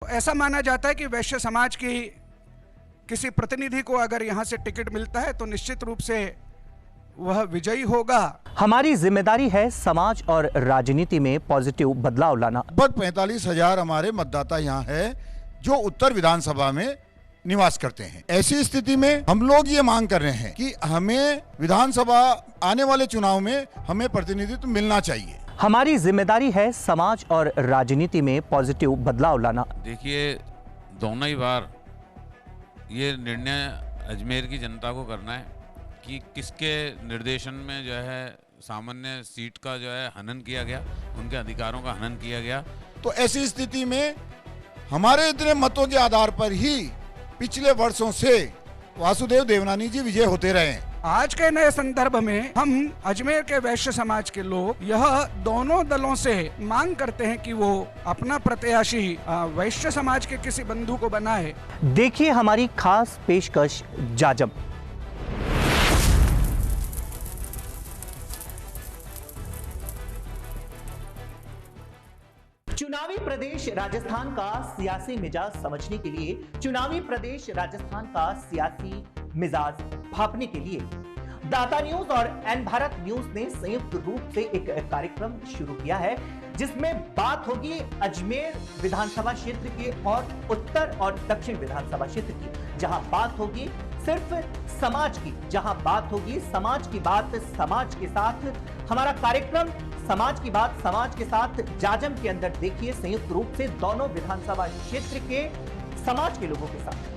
तो ऐसा माना जाता है कि वैश्य समाज की किसी प्रतिनिधि को अगर यहाँ से टिकट मिलता है तो निश्चित रूप से वह विजयी होगा। हमारी जिम्मेदारी है समाज और राजनीति में पॉजिटिव बदलाव लाना। लगभग 45,000 हमारे मतदाता यहाँ है जो उत्तर विधानसभा में निवास करते हैं। ऐसी स्थिति में हम लोग ये मांग कर रहे हैं कि हमें विधानसभा आने वाले चुनाव में हमें प्रतिनिधित्व मिलना चाहिए। हमारी जिम्मेदारी है समाज और राजनीति में पॉजिटिव बदलाव लाना। देखिए, दोनों ही बार ये निर्णय अजमेर की जनता को करना है कि किसके निर्देशन में जो है सामान्य सीट का जो है हनन किया गया, उनके अधिकारों का हनन किया गया। तो ऐसी स्थिति में हमारे इतने मतों के आधार पर ही पिछले वर्षों से वासुदेव देवनानी जी विजय होते रहे हैं। आज के नए संदर्भ में हम अजमेर के वैश्य समाज के लोग यह दोनों दलों से मांग करते हैं कि वो अपना प्रत्याशी वैश्य समाज के किसी बंधु को बनाए। देखिए हमारी खास पेशकश जाजम। चुनावी प्रदेश राजस्थान का सियासी मिजाज समझने के लिए, चुनावी प्रदेश राजस्थान का सियासी मिजाज भांपने के लिए दाता न्यूज और एन भारत न्यूज ने संयुक्त रूप से एक कार्यक्रम शुरू किया है जिसमें बात होगी अजमेर विधानसभा क्षेत्र की और उत्तर और दक्षिण विधानसभा क्षेत्र की, जहां बात होगी सिर्फ समाज की, जहां बात होगी समाज की बात समाज के साथ। हमारा कार्यक्रम समाज की बात समाज के साथ जाजम के अंदर देखिए संयुक्त रूप से दोनों विधानसभा क्षेत्र के समाज के लोगों के साथ।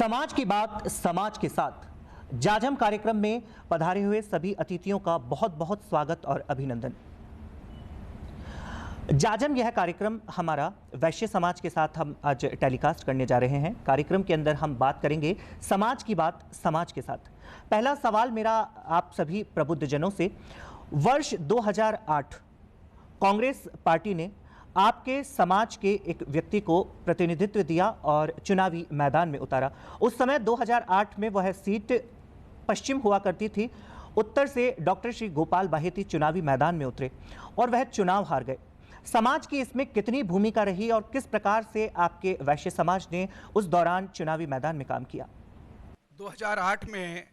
समाज की बात समाज के साथ जाजम कार्यक्रम में पधारे हुए सभी अतिथियों का बहुत बहुत स्वागत और अभिनंदन। जाजम यह कार्यक्रम हमारा वैश्य समाज के साथ हम आज टेलीकास्ट करने जा रहे हैं। कार्यक्रम के अंदर हम बात करेंगे समाज की बात समाज के साथ। पहला सवाल मेरा आप सभी प्रबुद्धजनों से, वर्ष 2008 कांग्रेस पार्टी ने आपके समाज के एक व्यक्ति को प्रतिनिधित्व दिया और चुनावी मैदान में उतारा। उस समय 2008 में वह सीट पश्चिम हुआ करती थी। उत्तर से डॉक्टर श्री गोपाल बाहेती चुनावी मैदान में उतरे और वह चुनाव हार गए। समाज की इसमें कितनी भूमिका रही और किस प्रकार से आपके वैश्य समाज ने उस दौरान चुनावी मैदान में काम किया? 2008 में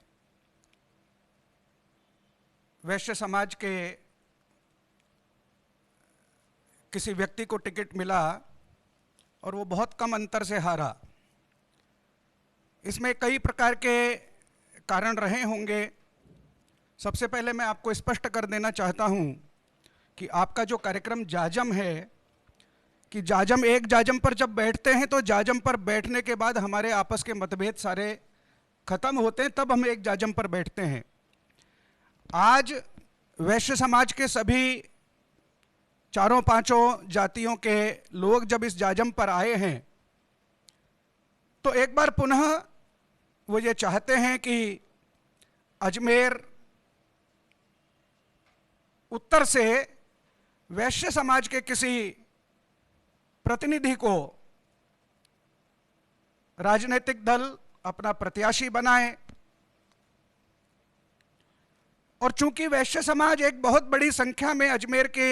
वैश्य समाज के किसी व्यक्ति को टिकट मिला और वो बहुत कम अंतर से हारा। इसमें कई प्रकार के कारण रहे होंगे। सबसे पहले मैं आपको स्पष्ट कर देना चाहता हूं कि आपका जो कार्यक्रम जाजम है, कि जाजम एक जाजम पर जब बैठते हैं तो जाजम पर बैठने के बाद हमारे आपस के मतभेद सारे खत्म होते हैं, तब हम एक जाजम पर बैठते हैं। आज वैश्य समाज के सभी चारों पांचों जातियों के लोग जब इस जाजम पर आए हैं तो एक बार पुनः वो ये चाहते हैं कि अजमेर उत्तर से वैश्य समाज के किसी प्रतिनिधि को राजनीतिक दल अपना प्रत्याशी बनाए। और चूंकि वैश्य समाज एक बहुत बड़ी संख्या में अजमेर के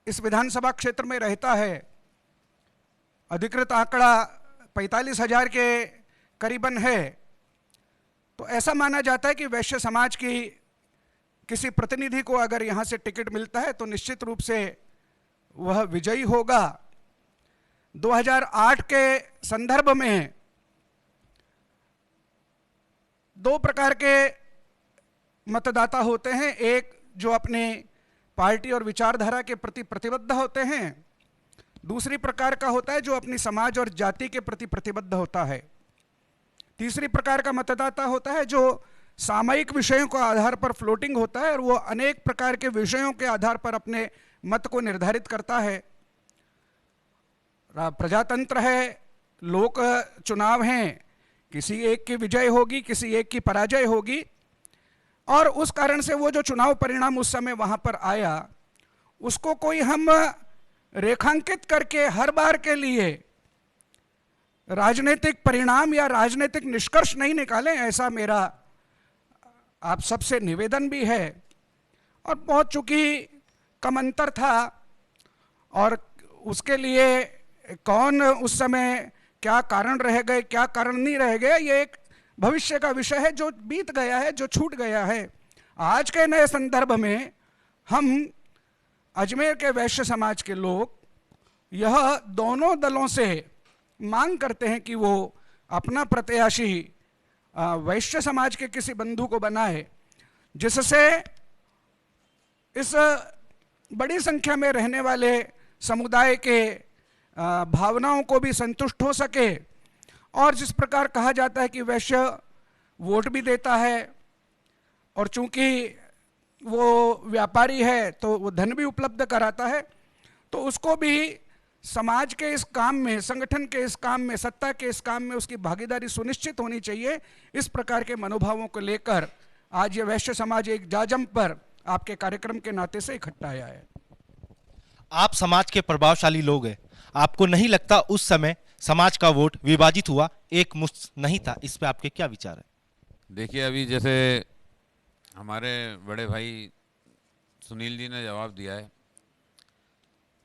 इस विधानसभा क्षेत्र में रहता है, अधिकृत आंकड़ा 45,000 के करीबन है, तो ऐसा माना जाता है कि वैश्य समाज की किसी प्रतिनिधि को अगर यहाँ से टिकट मिलता है तो निश्चित रूप से वह विजयी होगा। 2008 के संदर्भ में दो प्रकार के मतदाता होते हैं, एक जो अपने पार्टी और विचारधारा के प्रति प्रतिबद्ध होते हैं, दूसरी प्रकार का होता है जो अपनी समाज और जाति के प्रति प्रतिबद्ध होता है, तीसरी प्रकार का मतदाता होता है जो सामयिक विषयों के आधार पर फ्लोटिंग होता है और वो अनेक प्रकार के विषयों के आधार पर अपने मत को निर्धारित करता है। प्रजातंत्र है, लोक चुनाव हैं, किसी एक की विजय होगी, किसी एक की पराजय होगी, और उस कारण से वो जो चुनाव परिणाम उस समय वहाँ पर आया उसको कोई हम रेखांकित करके हर बार के लिए राजनीतिक परिणाम या राजनीतिक निष्कर्ष नहीं निकालें, ऐसा मेरा आप सबसे निवेदन भी है। और बहुत चूंकि कम अंतर था और उसके लिए कौन उस समय क्या कारण रह गए, क्या कारण नहीं रह गए, ये एक भविष्य का विषय है जो बीत गया है, जो छूट गया है। आज के नए संदर्भ में हम अजमेर के वैश्य समाज के लोग यह दोनों दलों से मांग करते हैं कि वो अपना प्रत्याशी वैश्य समाज के किसी बंधु को बनाए, जिससे इस बड़ी संख्या में रहने वाले समुदाय के भावनाओं को भी संतुष्ट हो सके। और जिस प्रकार कहा जाता है कि वैश्य वोट भी देता है और चूंकि वो व्यापारी है तो वो धन भी उपलब्ध कराता है, तो उसको भी समाज के इस काम में, संगठन के इस काम में, सत्ता के इस काम में उसकी भागीदारी सुनिश्चित होनी चाहिए। इस प्रकार के मनोभावों को लेकर आज ये वैश्य समाज एक जाजम पर आपके कार्यक्रम के नाते से इकट्ठा आया है। आप समाज के प्रभावशाली लोग हैं, आपको नहीं लगता उस समय समाज का वोट विभाजित हुआ, एक मुश्त नहीं था? इस पे आपके क्या विचार है? देखिए, अभी जैसे हमारे बड़े भाई सुनील जी ने जवाब दिया है,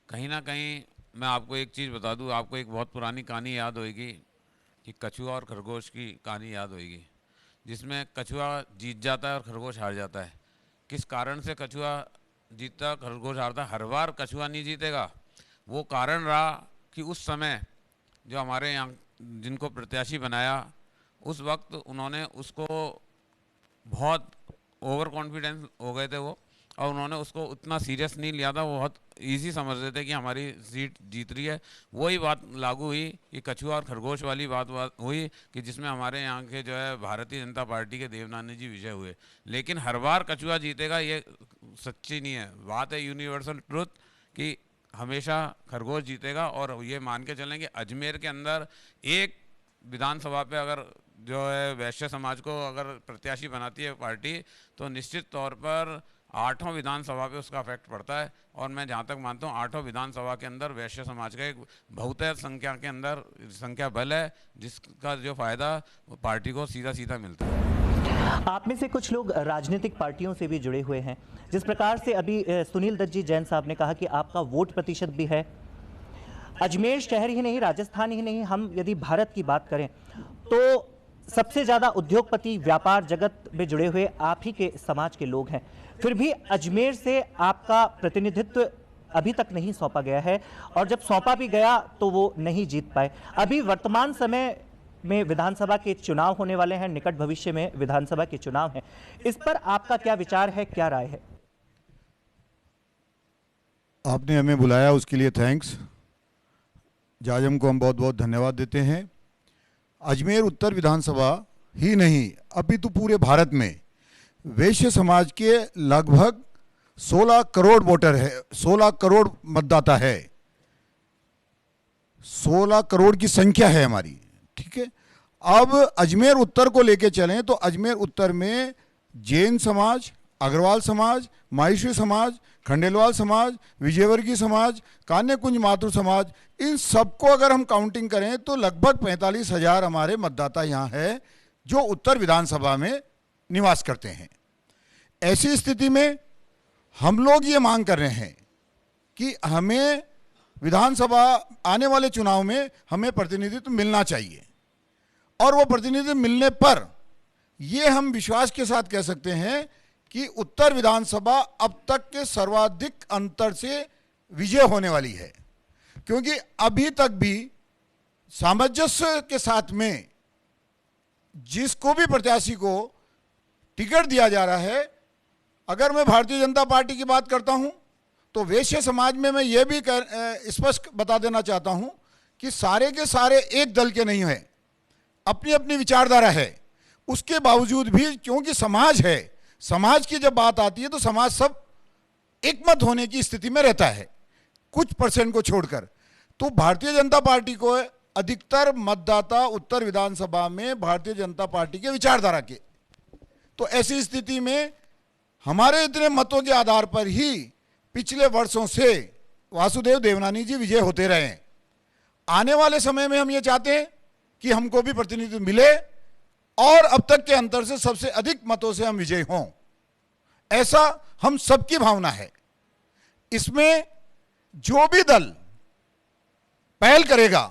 कहीं ना कहीं मैं आपको एक चीज़ बता दूं, आपको एक बहुत पुरानी कहानी याद होगी कि कछुआ और खरगोश की कहानी याद होगी, जिसमें कछुआ जीत जाता है और खरगोश हार जाता है। किस कारण से कछुआ जीतता, खरगोश हारता? हर बार कछुआ नहीं जीतेगा। वो कारण रहा कि उस समय जो हमारे यहाँ जिनको प्रत्याशी बनाया, उस वक्त उन्होंने उसको बहुत ओवर कॉन्फिडेंस हो गए थे वो, और उन्होंने उसको उतना सीरियस नहीं लिया था। वो बहुत इजी समझ रहे थे कि हमारी सीट जीत रही है। वही बात लागू हुई कि कछुआ और खरगोश वाली बात हुई कि जिसमें हमारे यहाँ के जो है भारतीय जनता पार्टी के देवनानी जी विजय हुए। लेकिन हर बार कछुआ जीतेगा ये सच्ची नहीं है। बात है यूनिवर्सल ट्रुथ कि हमेशा खरगोश जीतेगा। और ये मान के चलें कि अजमेर के अंदर एक विधानसभा पे अगर जो है वैश्य समाज को अगर प्रत्याशी बनाती है पार्टी, तो निश्चित तौर पर 8 विधानसभा पे उसका इफेक्ट पड़ता है। और मैं जहाँ तक मानता हूँ 8 विधानसभा के अंदर वैश्य समाज का एक बहुतय संख्या के अंदर संख्या बल है, जिसका जो फायदा पार्टी को सीधा सीधा मिलता है। आप में से कुछ लोग राजनीतिक पार्टियों से भी जुड़े हुए हैं। जिस प्रकार से अभी सुनील दत्त जी जैन साहब ने कहा कि आपका वोट प्रतिशत भी है, अजमेर शहर ही नहीं, राजस्थान ही नहीं, हम यदि भारत की बात करें तो सबसे ज़्यादा उद्योगपति, व्यापार जगत में जुड़े हुए आप ही के समाज के लोग हैं। फिर भी अजमेर से आपका प्रतिनिधित्व अभी तक नहीं सौंपा गया है, और जब सौंपा भी गया तो वो नहीं जीत पाए। अभी वर्तमान समय में विधानसभा के चुनाव होने वाले हैं, निकट भविष्य में विधानसभा के चुनाव हैं। इस पर आपका क्या विचार है, क्या राय है? आपने हमें बुलाया उसके लिए थैंक्स। जाजम को हम बहुत बहुत धन्यवाद देते हैं। अजमेर उत्तर विधानसभा ही नहीं अपितु पूरे भारत में वैश्य समाज के लगभग 16 करोड़ वोटर है, 16 करोड़ मतदाता है, 16 करोड़ की संख्या है हमारी, ठीक है। अब अजमेर उत्तर को लेके चलें तो अजमेर उत्तर में जैन समाज, अग्रवाल समाज, माहेश्वरी समाज, खंडेलवाल समाज, विजयवर्गीय समाज, कान्यकुंज मातृ समाज, इन सबको अगर हम काउंटिंग करें तो लगभग 45,000 हमारे मतदाता यहाँ है जो उत्तर विधानसभा में निवास करते हैं। ऐसी स्थिति में हम लोग ये मांग कर रहे हैं कि हमें विधानसभा आने वाले चुनाव में हमें प्रतिनिधित्व मिलना चाहिए, और वो प्रतिनिधित्व मिलने पर ये हम विश्वास के साथ कह सकते हैं कि उत्तर विधानसभा अब तक के सर्वाधिक अंतर से विजय होने वाली है, क्योंकि अभी तक भी सामंजस्य के साथ में जिसको भी प्रत्याशी को टिकट दिया जा रहा है, अगर मैं भारतीय जनता पार्टी की बात करता हूं तो वैश्य समाज में मैं ये भी स्पष्ट बता देना चाहता हूं कि सारे के सारे एक दल के नहीं हैं, अपनी अपनी विचारधारा है। उसके बावजूद भी क्योंकि समाज है, समाज की जब बात आती है तो समाज सब एकमत होने की स्थिति में रहता है, कुछ परसेंट को छोड़कर। तो भारतीय जनता पार्टी को अधिकतर मतदाता उत्तर विधानसभा में भारतीय जनता पार्टी के विचारधारा के, तो ऐसी स्थिति में हमारे इतने मतों के आधार पर ही पिछले वर्षों से वासुदेव देवनानी जी विजय होते रहे हैं। आने वाले समय में हम ये चाहते हैं कि हमको भी प्रतिनिधित्व मिले और अब तक के अंतर से सबसे अधिक मतों से हम विजयी हों, ऐसा हम सबकी भावना है। इसमें जो भी दल पहल करेगा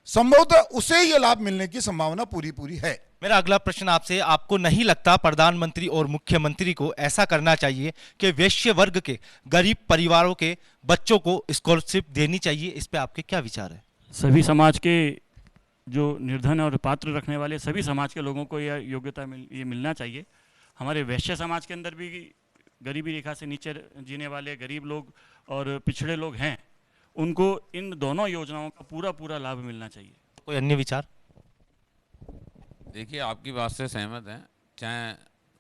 संभवतः उसे ये लाभ मिलने की संभावना पूरी है। मेरा अगला प्रश्न आपसे, आपको नहीं लगता प्रधानमंत्री और मुख्यमंत्री को ऐसा करना चाहिए कि वैश्य वर्ग के गरीब परिवारों के बच्चों को स्कॉलरशिप देनी चाहिए? इस पे आपके क्या विचार है? सभी समाज के जो निर्धन और पात्र रखने वाले सभी समाज के लोगों को यह योग्यता ये मिलना चाहिए। हमारे वैश्य समाज के अंदर भी गरीबी रेखा से नीचे जीने वाले गरीब लोग और पिछड़े लोग हैं, उनको इन दोनों योजनाओं का पूरा लाभ मिलना चाहिए। कोई अन्य विचार? देखिए, आपकी बात से सहमत हैं, चाहे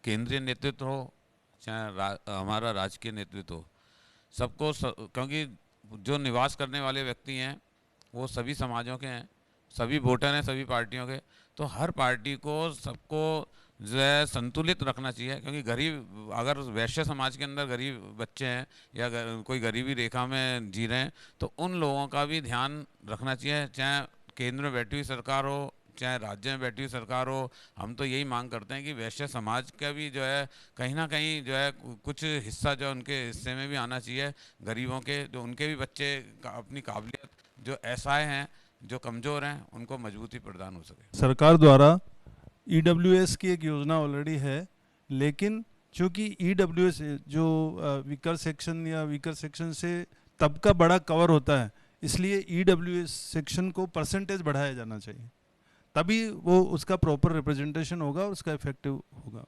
केंद्रीय नेतृत्व हो चाहे हमारा राजकीय नेतृत्व हो, सबको क्योंकि जो निवास करने वाले व्यक्ति हैं वो सभी समाजों के हैं, सभी वोटर हैं सभी पार्टियों के, तो हर पार्टी को सबको जो है संतुलित रखना चाहिए। क्योंकि गरीब, अगर वैश्य समाज के अंदर गरीब बच्चे हैं या कोई गरीबी रेखा में जी रहे हैं तो उन लोगों का भी ध्यान रखना चाहिए, चाहे केंद्र में बैठी हुई सरकार हो चाहे राज्य में बैठी हुई सरकार हो। हम तो यही मांग करते हैं कि वैश्य समाज का भी जो है कहीं ना कहीं जो है कुछ हिस्सा जो उनके हिस्से में भी आना चाहिए, गरीबों के, जो उनके भी बच्चे अपनी काबिलियत, जो असहाय हैं, जो कमज़ोर हैं, उनको मजबूती प्रदान हो सके। सरकार द्वारा ईडब्ल्यूएस की एक योजना ऑलरेडी है, लेकिन चूँकि ईडब्ल्यूएस जो वीकर सेक्शन या वीकर सेक्शन से तबका बड़ा कवर होता है, इसलिए ईडब्ल्यूएस सेक्शन को परसेंटेज बढ़ाया जाना चाहिए, तभी वो उसका प्रॉपर रिप्रेजेंटेशन होगा और उसका इफेक्टिव होगा।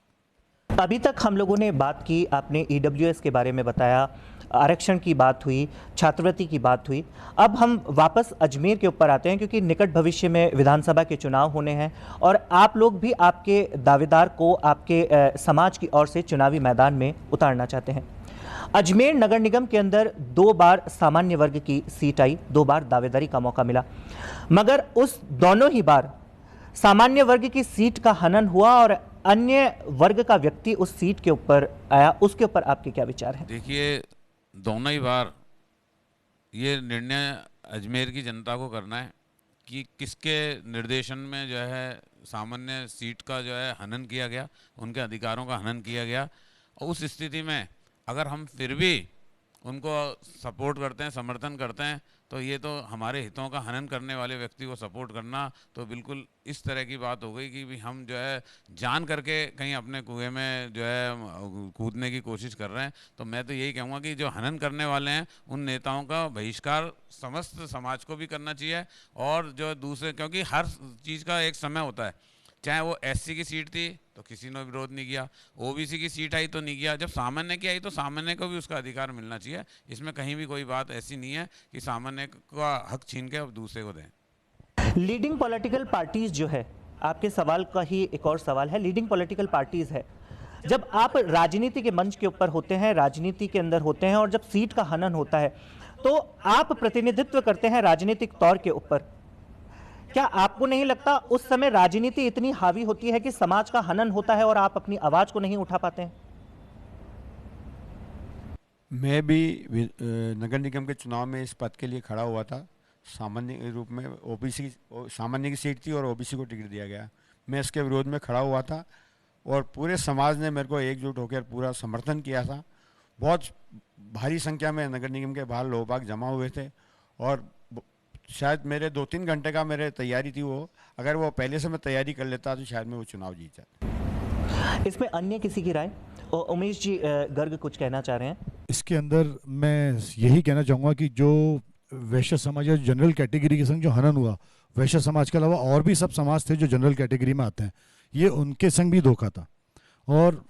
अभी तक हम लोगों ने बात की, आपने ईडब्ल्यूएस के बारे में बताया, आरक्षण की बात हुई, छात्रवृत्ति की बात हुई। अब हम वापस अजमेर के ऊपर आते हैं, क्योंकि निकट भविष्य में विधानसभा के चुनाव होने हैं और आप लोग भी आपके दावेदार को आपके समाज की ओर से चुनावी मैदान में उतारना चाहते हैं। अजमेर नगर निगम के अंदर 2 बार सामान्य वर्ग की सीट आई, 2 बार दावेदारी का मौका मिला, मगर उस दोनों ही बार सामान्य वर्ग की सीट का हनन हुआ और अन्य वर्ग का व्यक्ति उस सीट के ऊपर आया। उसके ऊपर आपके क्या विचार हैं? देखिए, दोनों ही बार ये निर्णय अजमेर की जनता को करना है कि किसके निर्देशन में जो है सामान्य सीट का जो है हनन किया गया, उनके अधिकारों का हनन किया गया। और उस स्थिति में अगर हम फिर भी उनको सपोर्ट करते हैं, समर्थन करते हैं, तो ये तो हमारे हितों का हनन करने वाले व्यक्ति को सपोर्ट करना तो बिल्कुल इस तरह की बात हो गई कि भी हम जो है जान करके कहीं अपने कुएं में जो है कूदने की कोशिश कर रहे हैं। तो मैं तो यही कहूँगा कि जो हनन करने वाले हैं उन नेताओं का बहिष्कार समस्त समाज को भी करना चाहिए। और जो दूसरे, क्योंकि हर चीज़ का एक समय होता है, चाहे वो एससी की सीट थी तो किसी ने विरोध नहीं किया, ओबीसी की सीट आई तो नहीं किया, जब सामान्य की आई तो सामान्य को भी उसका अधिकार मिलना चाहिए। इसमें कहीं भी कोई बात ऐसी नहीं है कि सामान्य का हक छीन के अब दूसरे को दें। लीडिंग पॉलिटिकल पार्टीज जो है, आपके सवाल का ही एक और सवाल है, लीडिंग पॉलिटिकल पार्टीज है, जब आप राजनीति के मंच के ऊपर होते हैं, राजनीति के अंदर होते हैं और जब सीट का हनन होता है तो आप प्रतिनिधित्व करते हैं राजनीतिक तौर के ऊपर, क्या आपको नहीं लगता उस समय राजनीति इतनी हावी होती है कि समाज का हनन होता है और आप अपनी आवाज को नहीं उठा पाते हैं? मैं भी नगर निगम के चुनाव में इस पद के लिए खड़ा हुआ था। सामान्य रूप में ओबीसी, सामान्य की सीट थी और ओबीसी को टिकट दिया गया। मैं इसके विरोध में खड़ा हुआ था और पूरे समाज ने मेरे को एकजुट होकर पूरा समर्थन किया था। बहुत भारी संख्या में नगर निगम के बाहर लोग बाग जमा हुए थे और शायद मेरे 2-3 घंटे का मेरे तैयारी थी, वो अगर वो पहले से मैं तैयारी कर लेता तो शायद मैं वो चुनाव जीत जाता। इसमें अन्य किसी की राय? उमेश जी गर्ग कुछ कहना चाह रहे हैं। इसके अंदर मैं यही कहना चाहूँगा कि जो वैश्य समाज या जनरल कैटेगरी के संग जो हनन हुआ, वैश्य समाज के अलावा और भी सब समाज थे जो जनरल कैटेगरी में आते हैं, ये उनके संग भी धोखा था। और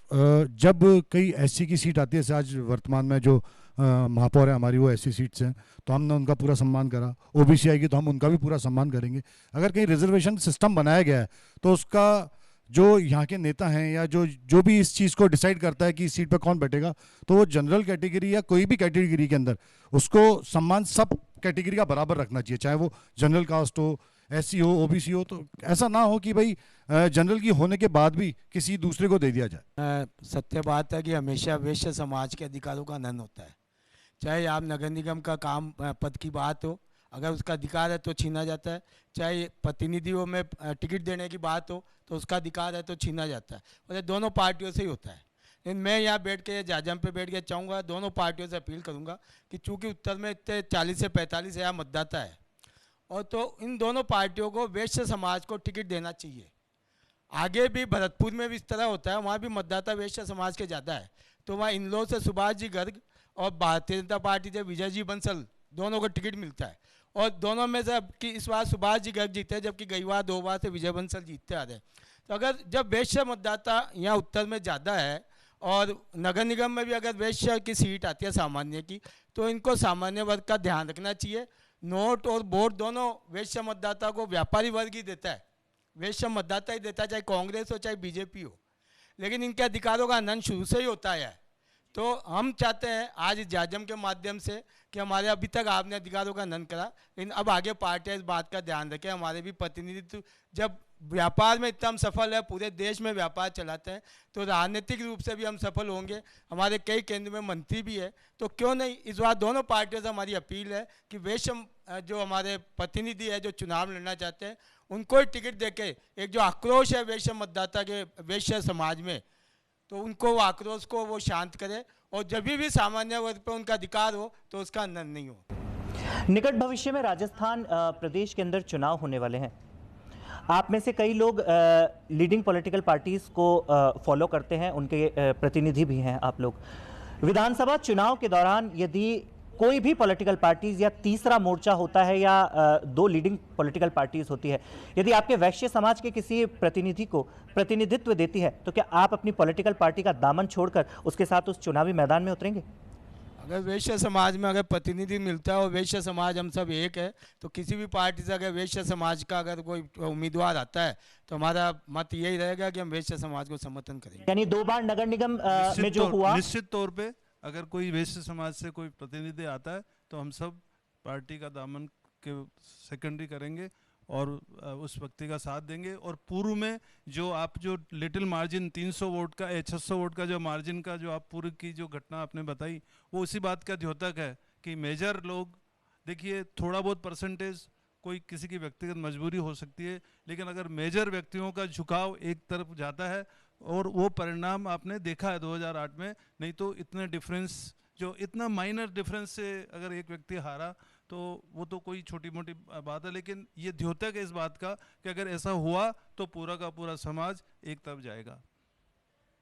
जब कई एससी की सीट आती है, जैसे आज वर्तमान में जो महापौर है हमारी वो एससी सीट से हैं, तो हमने उनका पूरा सम्मान करा। ओबीसी आएगी तो हम उनका भी पूरा सम्मान करेंगे। अगर कहीं रिजर्वेशन सिस्टम बनाया गया है तो उसका जो यहाँ के नेता हैं या जो भी इस चीज़ को डिसाइड करता है कि इस सीट पर कौन बैठेगा, तो वो जनरल कैटेगरी या कोई भी कैटेगरी के अंदर उसको सम्मान सब कैटेगरी का बराबर रखना चाहिए, चाहे वो जनरल कास्ट हो, एससी हो, ओबीसी हो। तो ऐसा ना हो कि भाई जनरल की होने के बाद भी किसी दूसरे को दे दिया जाए। सत्य बात है कि हमेशा वैश्य समाज के अधिकारों का हनन होता है। चाहे आप नगर निगम का काम पद की बात हो, अगर उसका अधिकार है तो छीना जाता है। चाहे प्रतिनिधियों में टिकट देने की बात हो तो उसका अधिकार है तो छीना जाता है। और ये दोनों पार्टियों से ही होता है। लेकिन मैं यहाँ बैठ के जाजम पे बैठ के चाहूँगा, दोनों पार्टियों से अपील करूँगा कि चूँकि उत्तर में इतने 40 से 45 हज़ार मतदाता है, और तो इन दोनों पार्टियों को वैश्य समाज को टिकट देना चाहिए। आगे भी भरतपुर में भी इस तरह होता है, वहाँ भी मतदाता वैश्य समाज के ज़्यादा है। तो वहाँ इनलो से सुभाष जी गर्ग और भारतीय जनता पार्टी से विजय जी बंसल दोनों को टिकट मिलता है। और दोनों में से अब कि इस बार सुभाष जी गर्ग जीते, जबकि गई बार 2 बार से विजय बंसल जीतते आ रहे हैं। तो अगर जब वैश्य मतदाता यहाँ उत्तर में ज़्यादा है और नगर निगम में भी अगर वैश्य की सीट आती है सामान्य की, तो इनको सामान्य वर्ग का ध्यान रखना चाहिए। नोट और वोट दोनों वैश्य मतदाता को व्यापारी वर्ग ही देता है, वैश्य मतदाता ही देता है, चाहे कांग्रेस हो चाहे बीजेपी हो। लेकिन इनके अधिकारों का हनन शुरू से ही होता है। तो हम चाहते हैं आज जाजम के माध्यम से कि हमारे अभी तक आपने अधिकारों का हनन करा, लेकिन अब आगे पार्टियां इस बात का ध्यान रखें। हमारे भी प्रतिनिधित्व, जब व्यापार में इतना हम सफल है, पूरे देश में व्यापार चलाते हैं, तो राजनीतिक रूप से भी हम सफल होंगे। हमारे कई केंद्र में मंत्री भी है, तो क्यों नहीं इस बार दोनों पार्टियों से हमारी अपील है कि वैश्य जो हमारे प्रतिनिधि है जो चुनाव लड़ना चाहते हैं, उनको ही टिकट देके एक जो आक्रोश है वैश्य मतदाता के वैश्य समाज में, तो उनको वो आक्रोश को वो शांत करे। और जब भी सामान्य वर्ग पर उनका अधिकार हो तो उसका हनन नहीं हो। निकट भविष्य में राजस्थान प्रदेश के अंदर चुनाव होने वाले हैं। आप में से कई लोग लीडिंग पॉलिटिकल पार्टीज को फॉलो करते हैं, उनके प्रतिनिधि भी हैं आप लोग। विधानसभा चुनाव के दौरान यदि कोई भी पॉलिटिकल पार्टीज या तीसरा मोर्चा होता है या 2 लीडिंग पॉलिटिकल पार्टीज होती है, यदि आपके वैश्य समाज के किसी प्रतिनिधि को प्रतिनिधित्व देती है, तो क्या आप अपनी पॉलिटिकल पार्टी का दामन छोड़कर उसके साथ उस चुनावी मैदान में उतरेंगे? अगर वैश्य समाज में अगर प्रतिनिधि मिलता है और वैश्य समाज हम सब एक है, तो किसी भी पार्टी से अगर वैश्य समाज का अगर कोई उम्मीदवार आता है तो हमारा मत यही रहेगा कि हम वैश्य समाज को समर्थन करेंगे। यानी 2 बार नगर निगम में जो हुआ, निश्चित तौर पे अगर कोई वैश्य समाज से कोई प्रतिनिधि आता है तो हम सब पार्टी का दामन के सेकेंडरी करेंगे और उस व्यक्ति का साथ देंगे। और पूर्व में जो आप जो लिटिल मार्जिन 300 वोट का 600 वोट का जो मार्जिन का जो आप पूर्व की जो घटना आपने बताई, वो उसी बात का द्योतक है कि मेजर लोग, देखिए थोड़ा बहुत परसेंटेज कोई किसी की व्यक्तिगत मजबूरी हो सकती है, लेकिन अगर मेजर व्यक्तियों का झुकाव एक तरफ जाता है, और वो परिणाम आपने देखा है 2008 में। नहीं तो इतने डिफरेंस, जो इतना माइनर डिफरेंस से अगर एक व्यक्ति हारा तो वो तो कोई छोटी मोटी बात है, लेकिन ये द्योतक है इस बात का कि अगर ऐसा हुआ तो पूरा का पूरा समाज एक तरफ जाएगा।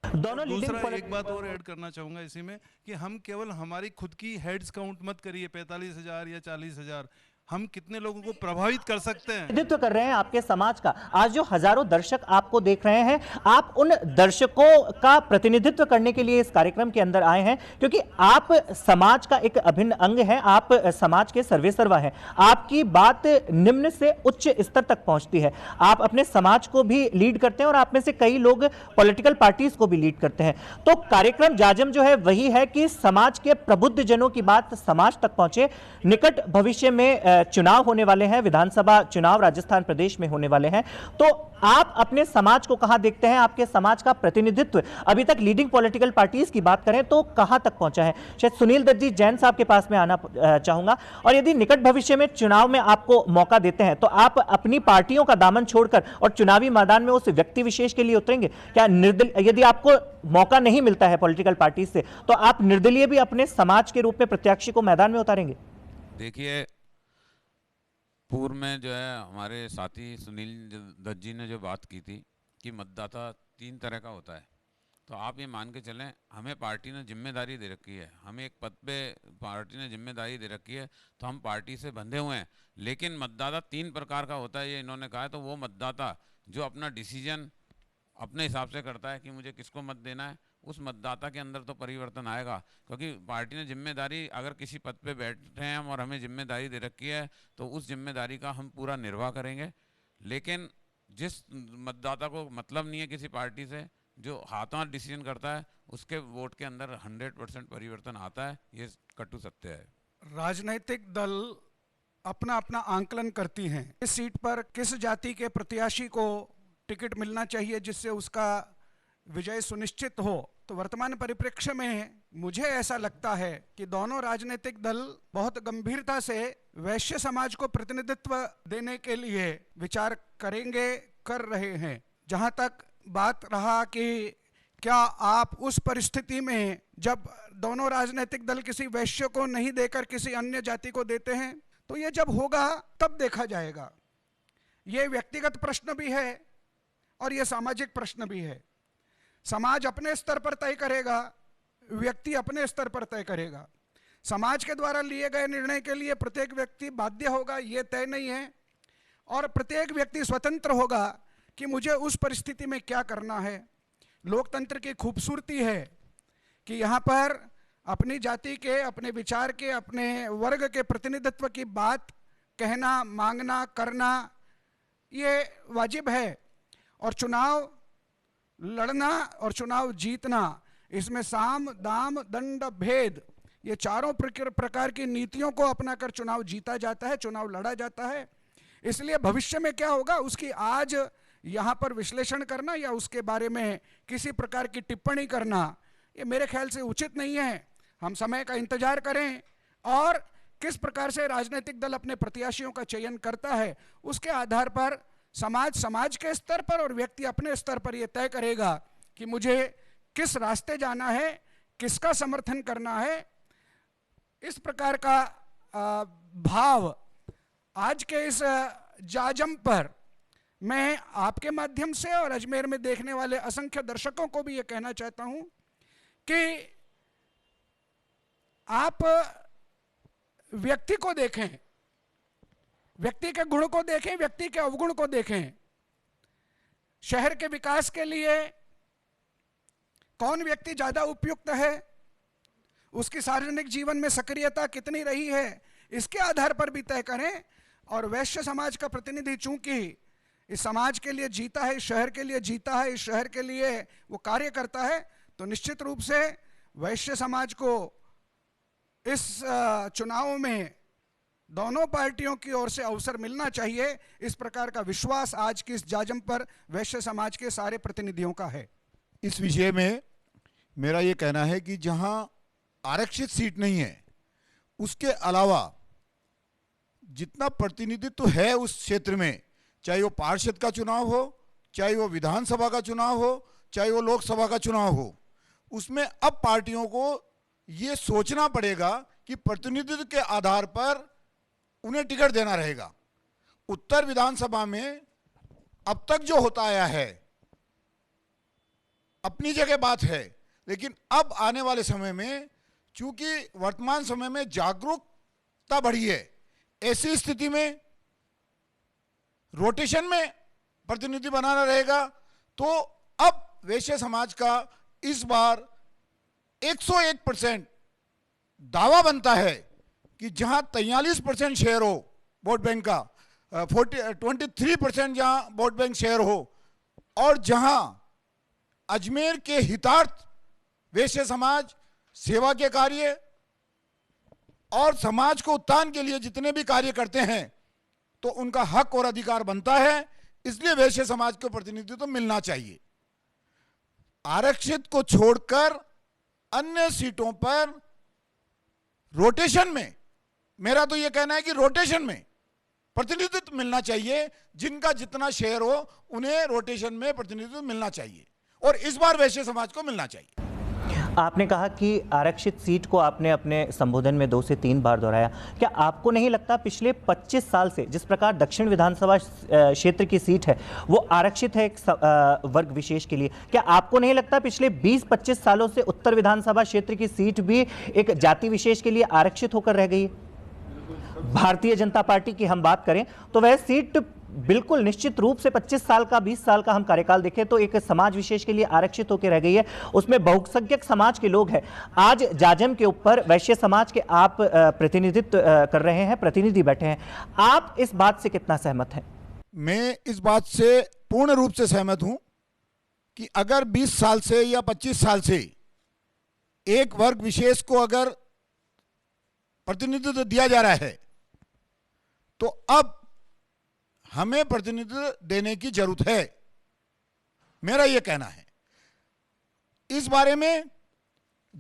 दोनों दूसरा एक बात और ऐड करना चाहूँगा इसी में कि हम केवल हमारी खुद की हेड्स काउंट मत करिए 45,000 या 40,000, हम कितने लोगों को प्रभावित कर सकते हैं। प्रतिनिधित्व कर रहे हैं आपके समाज का। आज जो हजारों दर्शक आपको देख रहे हैं, आप उन दर्शकों का प्रतिनिधित्व करने के लिए इस कार्यक्रम के अंदर आए हैं, क्योंकि आप समाज का एक अभिन्न अंग हैं, आप समाज के सर्वेसर्वा हैं। आपकी बात निम्न से उच्च स्तर तक पहुंचती है। आप अपने समाज को भी लीड करते हैं और आप में से कई लोग पॉलिटिकल पार्टीज को भी लीड करते हैं। तो कार्यक्रम जाजम जो है वही है कि समाज के प्रबुद्ध जनों की बात समाज तक पहुंचे। निकट भविष्य में चुनाव होने वाले हैं, विधानसभा चुनाव राजस्थान प्रदेश में होने वाले हैं, तो आप अपने समाज को कहां देखते हैं? आपके समाज का प्रतिनिधित्व अभी तक लीडिंग पॉलिटिकल पार्टीज की बात करें तो कहां तक पहुंचा है? शायद सुनील दत्त जी, जैन साहब के पास में आना चाहूंगा। और यदि निकट भविष्य में चुनाव में आपको मौका देते हैं तो आप अपनी पार्टियों का दामन छोड़कर और चुनावी मैदान में उस व्यक्ति विशेष के लिए उतरेंगे क्या? यदि आपको मौका नहीं मिलता है पॉलिटिकल पार्टी से, तो आप निर्दलीय भी अपने समाज के रूप में प्रत्याशी को मैदान में उतारेंगे? देखिए, पूर्व में जो है हमारे साथी सुनील दत्त जी ने जो बात की थी कि मतदाता 3 तरह का होता है, तो आप ये मान के चलें, हमें पार्टी ने जिम्मेदारी दे रखी है, हमें एक पद पे पार्टी ने जिम्मेदारी दे रखी है, तो हम पार्टी से बंधे हुए हैं। लेकिन मतदाता 3 प्रकार का होता है, ये इन्होंने कहा है। तो वो मतदाता जो अपना डिसीजन अपने हिसाब से करता है कि मुझे किसको मत देना है, उस मतदाता के अंदर तो परिवर्तन आएगा। क्योंकि पार्टी ने जिम्मेदारी, अगर किसी पद पे बैठे हैं हम और हमें जिम्मेदारी दे रखी है तो उस जिम्मेदारी का हम पूरा निर्वाह करेंगे। लेकिन जिस मतदाता को मतलब नहीं है किसी पार्टी से, जो हाथों हाथ डिसीजन करता है, उसके वोट के अंदर 100% परिवर्तन आता है। ये कटु सत्य है। राजनीतिक दल अपना अपना आंकलन करती हैं, इस सीट पर किस जाति के प्रत्याशी को टिकट मिलना चाहिए जिससे उसका विजय सुनिश्चित हो। तो वर्तमान परिप्रेक्ष्य में मुझे ऐसा लगता है कि दोनों राजनीतिक दल बहुत गंभीरता से वैश्य समाज को प्रतिनिधित्व देने के लिए विचार करेंगे, कर रहे हैं। जहां तक बात रहा कि क्या आप उस परिस्थिति में जब दोनों राजनीतिक दल किसी वैश्य को नहीं देकर किसी अन्य जाति को देते हैं, तो ये जब होगा तब देखा जाएगा। ये व्यक्तिगत प्रश्न भी है और ये सामाजिक प्रश्न भी है। समाज अपने स्तर पर तय करेगा, व्यक्ति अपने स्तर पर तय करेगा। समाज के द्वारा लिए गए निर्णय के लिए प्रत्येक व्यक्ति बाध्य होगा, ये तय नहीं है। और प्रत्येक व्यक्ति स्वतंत्र होगा कि मुझे उस परिस्थिति में क्या करना है। लोकतंत्र की खूबसूरती है कि यहाँ पर अपनी जाति के, अपने विचार के, अपने वर्ग के प्रतिनिधित्व की बात कहना, मांगना, करना ये वाजिब है। और चुनाव लड़ना और चुनाव जीतना, इसमें साम दाम दंड भेद, ये चारों प्रकार की नीतियों को अपनाकर चुनाव जीता जाता है, चुनाव लड़ा जाता है। इसलिए भविष्य में क्या होगा उसकी आज यहाँ पर विश्लेषण करना या उसके बारे में किसी प्रकार की टिप्पणी करना, ये मेरे ख्याल से उचित नहीं है। हम समय का इंतजार करें और किस प्रकार से राजनीतिक दल अपने प्रत्याशियों का चयन करता है, उसके आधार पर समाज के स्तर पर और व्यक्ति अपने स्तर पर यह तय करेगा कि मुझे किस रास्ते जाना है, किसका समर्थन करना है। इस प्रकार का भाव आज के इस जाजम पर मैं आपके माध्यम से और अजमेर में देखने वाले असंख्य दर्शकों को भी ये कहना चाहता हूं कि आप व्यक्ति को देखें, व्यक्ति के गुण को देखें, व्यक्ति के अवगुण को देखें। शहर के विकास के लिए कौन व्यक्ति ज्यादा उपयुक्त है, उसकी सार्वजनिक जीवन में सक्रियता कितनी रही है, इसके आधार पर भी तय करें। और वैश्य समाज का प्रतिनिधि चूंकि इस समाज के लिए जीता है, इस शहर के लिए जीता है, इस शहर के लिए वो कार्य करता है, तो निश्चित रूप से वैश्य समाज को इस चुनाव में दोनों पार्टियों की ओर से अवसर मिलना चाहिए। इस प्रकार का विश्वास आज की इस जाजम पर वैश्य समाज के सारे प्रतिनिधियों का है। इस विषय में मेरा ये कहना है कि जहां आरक्षित सीट नहीं है, उसके अलावा जितना प्रतिनिधित्व है उस क्षेत्र में, चाहे वो पार्षद का चुनाव हो, चाहे वो विधानसभा का चुनाव हो, चाहे वो लोकसभा का चुनाव हो, उसमें अब पार्टियों को ये सोचना पड़ेगा कि प्रतिनिधित्व के आधार पर उन्हें टिकट देना रहेगा। उत्तर विधानसभा में अब तक जो होता आया है अपनी जगह बात है, लेकिन अब आने वाले समय में चूंकि वर्तमान समय में जागरूकता बढ़ी है, ऐसी स्थिति में रोटेशन में प्रतिनिधि बनाना रहेगा। तो अब वैश्य समाज का इस बार 101% दावा बनता है कि जहां 43% शेयर हो वोट बैंक का, 23% जहां वोट बैंक शेयर हो, और जहां अजमेर के हितार्थ वैश्य समाज सेवा के कार्य और समाज को उत्थान के लिए जितने भी कार्य करते हैं, तो उनका हक और अधिकार बनता है। इसलिए वैश्य समाज को प्रतिनिधित्व तो मिलना चाहिए। आरक्षित को छोड़कर अन्य सीटों पर रोटेशन में, मेरा तो यह कहना है कि रोटेशन में प्रतिनिधित्व मिलना चाहिए। जिनका जितना शेयर हो उन्हें रोटेशन में प्रतिनिधित्व मिलना चाहिए, और इस बार वैश्य समाज को मिलना चाहिए। आपने कहा कि आरक्षित सीट को आपने अपने संबोधन में 2 से 3 बार दोहराया। क्या आपको नहीं लगता पिछले 25 साल से जिस प्रकार दक्षिण विधानसभा क्षेत्र की सीट है वो आरक्षित है एक वर्ग विशेष के लिए, क्या आपको नहीं लगता पिछले 20-25 सालों से उत्तर विधानसभा क्षेत्र की सीट भी एक जाति विशेष के लिए आरक्षित होकर रह गई है? भारतीय जनता पार्टी की हम बात करें तो वह सीट बिल्कुल निश्चित रूप से 25 साल का 20 साल का हम कार्यकाल देखें तो एक समाज विशेष के लिए आरक्षित होकर रह गई है, उसमें बहुसंख्यक समाज के लोग हैं। आज जाजम के ऊपर वैश्य समाज के आप प्रतिनिधित्व कर रहे हैं, प्रतिनिधि बैठे हैं, आप इस बात से कितना सहमत हैं? मैं इस बात से पूर्ण रूप से सहमत हूं कि अगर 20 साल से या 25 साल से एक वर्ग विशेष को अगर प्रतिनिधित्व दिया जा रहा है तो अब हमें प्रतिनिधित्व देने की जरूरत है, मेरा यह कहना है। इस बारे में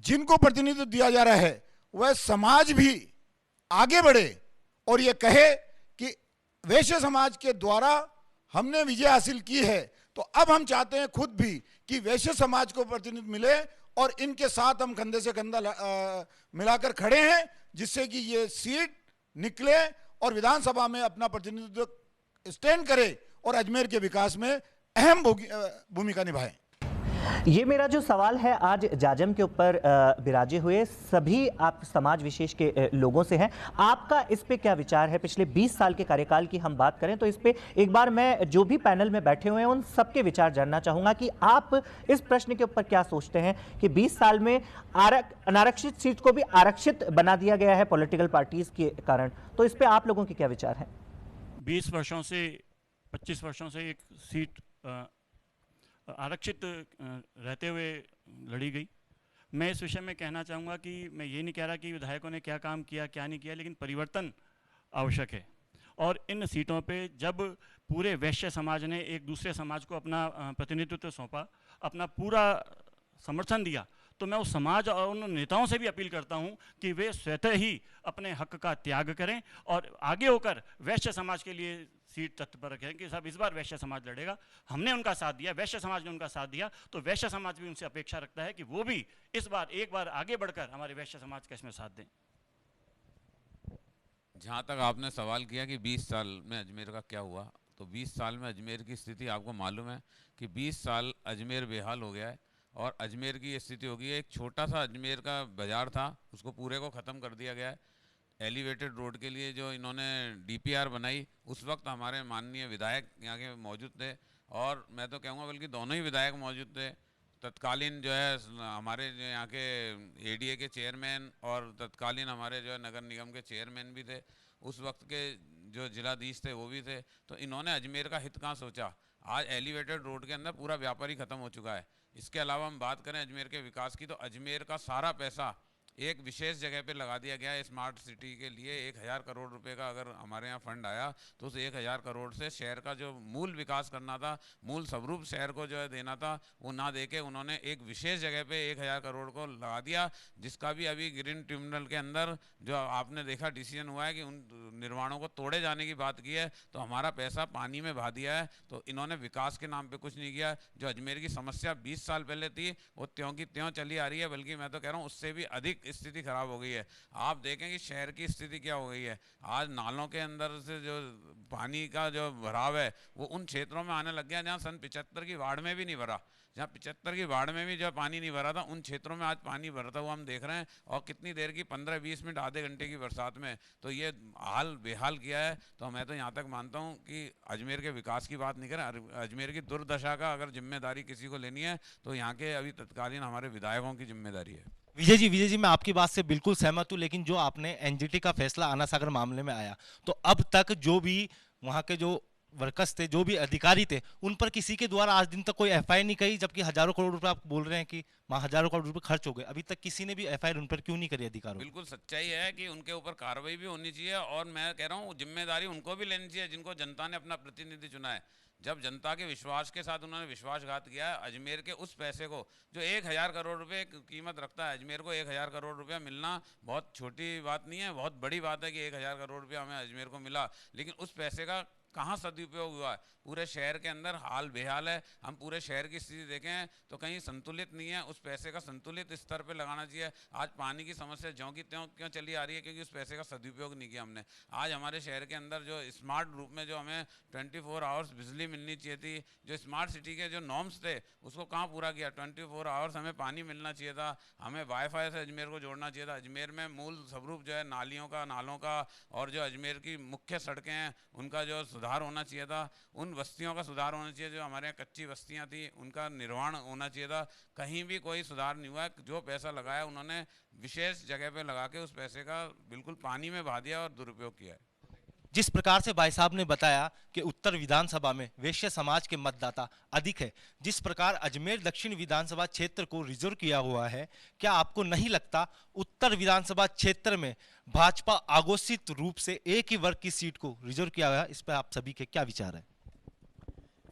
जिनको प्रतिनिधित्व दिया जा रहा है वह समाज भी आगे बढ़े और यह कहे कि वैश्य समाज के द्वारा हमने विजय हासिल की है, तो अब हम चाहते हैं खुद भी कि वैश्य समाज को प्रतिनिधित्व मिले और इनके साथ हम कंधे से कंधा मिलाकर खड़े हैं, जिससे कि ये सीट निकले और विधानसभा में अपना प्रतिनिधित्व स्टैंड करे और अजमेर के विकास में अहम भूमिका निभाए। ये मेरा जो सवाल है आज जाजम के ऊपर विराजे हुए सभी आप समाज विशेष के लोगों से हैं, आपका इस पे क्या विचार है? पिछले 20 साल के कार्यकाल की हम बात करें तो इस पे एक बार मैं जो भी पैनल में बैठे हुए हैं उन सबके विचार जानना चाहूँगा कि आप इस प्रश्न के ऊपर क्या सोचते हैं कि 20 साल में अनारक्षित सीट को भी आरक्षित बना दिया गया है पॉलिटिकल पार्टीज के कारण, तो इस पर आप लोगों के क्या विचार हैं? 20 वर्षों से 25 वर्षों से एक सीट आरक्षित रहते हुए लड़ी गई। मैं इस विषय में कहना चाहूँगा कि मैं ये नहीं कह रहा कि विधायकों ने क्या काम किया क्या नहीं किया, लेकिन परिवर्तन आवश्यक है। और इन सीटों पे जब पूरे वैश्य समाज ने एक दूसरे समाज को अपना प्रतिनिधित्व सौंपा, अपना पूरा समर्थन दिया, तो मैं उस समाज और उन नेताओं से भी अपील करता हूं कि वे स्वतः ही अपने हक का त्याग करें और आगे होकर वैश्य समाज के लिए सीट तत्पर रखें कि साहब इस बार वैश्य समाज लड़ेगा। हमने उनका साथ दिया, वैश्य समाज ने उनका साथ दिया, तो वैश्य समाज भी उनसे अपेक्षा रखता है कि वो भी इस बार एक बार आगे बढ़कर हमारे वैश्य समाज का इसमें साथ दें। जहाँ तक आपने सवाल किया कि 20 साल में अजमेर का क्या हुआ, तो 20 साल में अजमेर की स्थिति आपको मालूम है कि 20 साल अजमेर बेहाल हो गया है और अजमेर की ये स्थिति हो गई है। एक छोटा सा अजमेर का बाज़ार था, उसको पूरे को ख़त्म कर दिया गया है। एलिवेटेड रोड के लिए जो इन्होंने डीपीआर बनाई, उस वक्त हमारे माननीय विधायक यहाँ के मौजूद थे और मैं तो कहूँगा बल्कि दोनों ही विधायक मौजूद थे। तत्कालीन जो है हमारे जो यहाँ के एडीए के चेयरमैन और तत्कालीन हमारे जो है नगर निगम के चेयरमैन भी थे, उस वक्त के जो जिलाधीश थे वो भी थे। तो इन्होंने अजमेर का हित कहाँ सोचा। आज एलिवेटेड रोड के अंदर पूरा व्यापारी ख़त्म हो चुका है। इसके अलावा हम बात करें अजमेर के विकास की, तो अजमेर का सारा पैसा एक विशेष जगह पे लगा दिया गया है स्मार्ट सिटी के लिए। 1000 करोड़ रुपए का अगर हमारे यहाँ फंड आया तो उस 1000 करोड़ से शहर का जो मूल विकास करना था, मूल स्वरूप शहर को जो है देना था, वो ना देके उन्होंने एक विशेष जगह पे 1000 करोड़ को लगा दिया, जिसका भी अभी ग्रीन ट्रिब्यूनल के अंदर जो आपने देखा डिसीजन हुआ है कि उन निर्माणों को तोड़े जाने की बात की है। तो हमारा पैसा पानी में बहा दिया है। तो इन्होंने विकास के नाम पर कुछ नहीं किया। जो अजमेर की समस्या 20 साल पहले थी वो त्यों की त्यों चली आ रही है, बल्कि मैं तो कह रहा हूँ उससे भी अधिक स्थिति खराब हो गई है। आप देखें कि शहर की स्थिति क्या हो गई है। आज नालों के अंदर से जो पानी का जो भराव है वो उन क्षेत्रों में आने लग गया जहाँ सन 75 की बाढ़ में भी नहीं भरा। जहाँ 75 की बाढ़ में भी जो पानी नहीं भरा था, उन क्षेत्रों में आज पानी भरता हुआ हम देख रहे हैं। और कितनी देर की 15-20 मिनट आधे घंटे की बरसात में तो ये हाल बेहाल किया है। तो मैं तो यहाँ तक मानता हूँ कि अजमेर के विकास की बात नहीं करें, अजमेर की दुर्दशा का अगर जिम्मेदारी किसी को लेनी है तो यहाँ के अभी तत्कालीन हमारे विधायकों की जिम्मेदारी है। विजय जी मैं आपकी बात से बिल्कुल सहमत हूँ, लेकिन जो आपने एनजीटी का फैसला आना सागर मामले में आया, तो अब तक जो भी वहाँ के जो वर्कर्स थे, जो भी अधिकारी थे, उन पर किसी के द्वारा आज दिन तक कोई एफआईआर नहीं करी, जबकि हजारों करोड़ रुपए आप बोल रहे हैं कि वहाँ हजारों करोड़ रुपए खर्च हो गए, अभी तक किसी ने भी एफआईआर उन पर क्यों नहीं करी अधिकारियों? बिल्कुल सच्चाई है कि उनके ऊपर कार्रवाई भी होनी चाहिए और मैं कह रहा हूँ जिम्मेदारी उनको भी लेनी चाहिए जिनको जनता ने अपना प्रतिनिधि चुना है। जब जनता के विश्वास के साथ उन्होंने विश्वासघात किया, अजमेर के उस पैसे को जो 1000 करोड़ रुपए कीमत रखता है, अजमेर को 1000 करोड़ रुपया मिलना बहुत छोटी बात नहीं है, बहुत बड़ी बात है कि 1000 करोड़ रुपया हमें अजमेर को मिला। लेकिन उस पैसे का कहाँ सदुपयोग हुआ है? पूरे शहर के अंदर हाल बेहाल है। हम पूरे शहर की स्थिति देखें तो कहीं संतुलित नहीं है। उस पैसे का संतुलित स्तर पे लगाना चाहिए। आज पानी की समस्या ज्यों की त्यों क्यों चली आ रही है? क्योंकि उस पैसे का सदुपयोग नहीं किया हमने। आज हमारे शहर के अंदर जो स्मार्ट रूप में जो हमें 24 आवर्स बिजली मिलनी चाहिए थी, जो स्मार्ट सिटी के जो नॉर्म्स थे उसको कहाँ पूरा किया? 24 आवर्स हमें पानी मिलना चाहिए था, हमें वाईफाई से अजमेर को जोड़ना चाहिए था। अजमेर में मूल स्वरूप जो है नालियों का, नालों का और जो अजमेर की मुख्य सड़कें हैं उनका जो सुधार होना चाहिए था, उन बस्तियों का सुधार होना चाहिए जो हमारे यहाँ कच्ची बस्तियाँ थी, उनका निर्माण होना चाहिए था। कहीं भी कोई सुधार नहीं हुआ है। जो पैसा लगाया उन्होंने विशेष जगह पे लगा के उस पैसे का बिल्कुल पानी में बहा दिया और दुरुपयोग किया है। जिस प्रकार से भाई साहब ने बताया कि उत्तर विधानसभा में वैश्य समाज के मतदाता अधिक है, जिस प्रकार अजमेर दक्षिण विधानसभा क्षेत्र को रिजर्व किया हुआ है, क्या आपको नहीं लगता उत्तर विधानसभा क्षेत्र में भाजपा आघोषित रूप से एक ही वर्ग की सीट को रिजर्व किया गया? इस पर आप सभी के क्या विचार है?